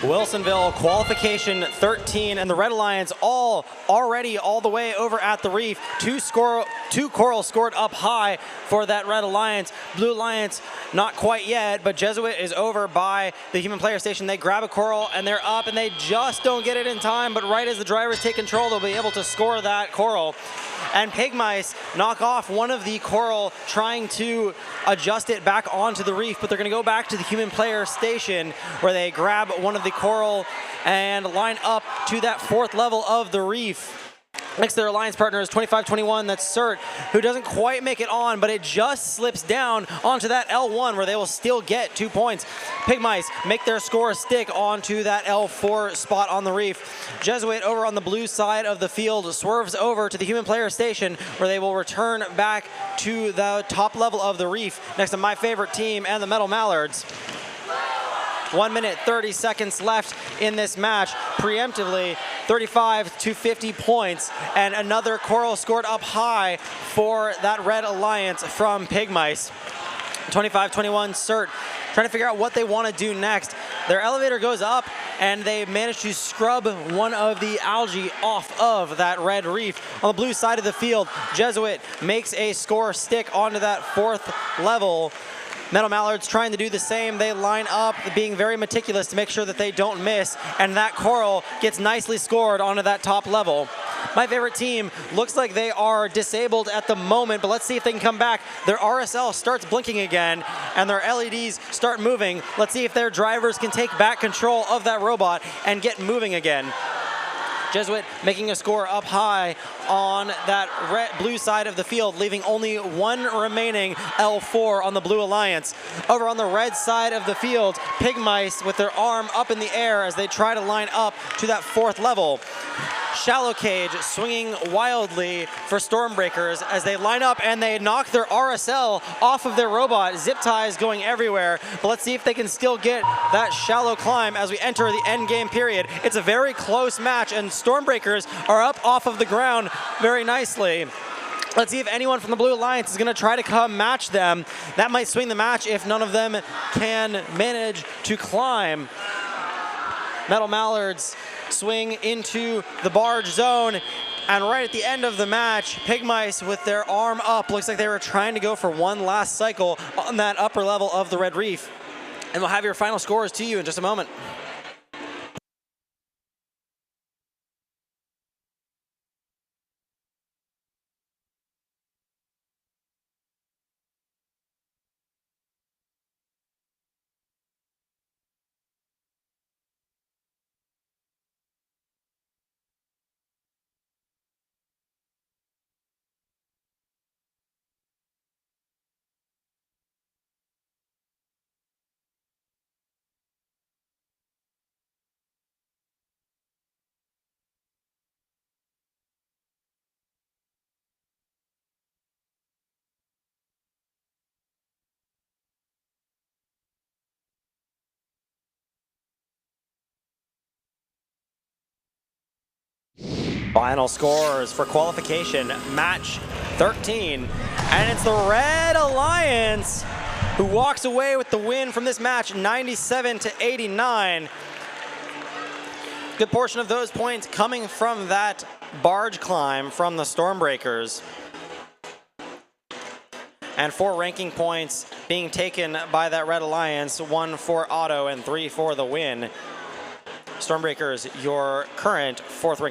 Wilsonville qualification 13, and the Red Alliance already all the way over at the reef. Two coral scored up high for that Red Alliance. Blue Alliance not quite yet, but Jesuit is over by the human player station. They grab a coral and they're up, and they just don't get it in time, but right as the drivers take control, they'll be able to score that coral. And Pigmice knock off one of the coral, trying to adjust it back onto the reef, but they're going to go back to the human player station where they grab one of the coral and line up to that fourth level of the reef. Next to their alliance partner is 2521, that's Cert, who doesn't quite make it on, but it just slips down onto that L1 where they will still get 2 points. Pigmice make their score stick onto that L4 spot on the reef. Jesuit over on the blue side of the field swerves over to the human player station where they will return back to the top level of the reef next to my favorite team and the Metal Mallards. 1 minute, 30 seconds left in this match. Preemptively, 35 to 50 points, and another coral scored up high for that Red Alliance from Pigmice. 25-21 Cert trying to figure out what they want to do next. Their elevator goes up, and they manage to scrub one of the algae off of that red reef. On the blue side of the field, Jesuit makes a score stick onto that fourth level. Metal Mallards trying to do the same. They line up, being very meticulous to make sure that they don't miss, and that coral gets nicely scored onto that top level. My favorite team looks like they are disabled at the moment, but let's see if they can come back. Their RSL starts blinking again, and their LEDs start moving. Let's see if their drivers can take back control of that robot and get moving again. Jesuit making a score up high on that blue side of the field, leaving only one remaining L4 on the Blue Alliance. Over on the red side of the field, Pigmice with their arm up in the air as they try to line up to that fourth level. Shallow Cage swinging wildly for Stormbreakers as they line up and they knock their RSL off of their robot. Zip ties going everywhere, but let's see if they can still get that shallow climb as we enter the end game period. It's a very close match, and Stormbreakers are up off of the ground very nicely. Let's see if anyone from the Blue Alliance is going to try to come match them. That might swing the match if none of them can manage to climb. Metal Mallards swing into the barge zone, and right at the end of the match, Pigmice with their arm up, looks like they were trying to go for one last cycle on that upper level of the Red Reef. And we'll have your final scores to you in just a moment. Final scores for qualification match 13, and it's the Red Alliance who walks away with the win from this match, 97 to 89. Good portion of those points coming from that barge climb from the Stormbreakers, and 4 ranking points being taken by that Red Alliance, 1 for Otto and 3 for the win. Stormbreakers, your current 4th ranking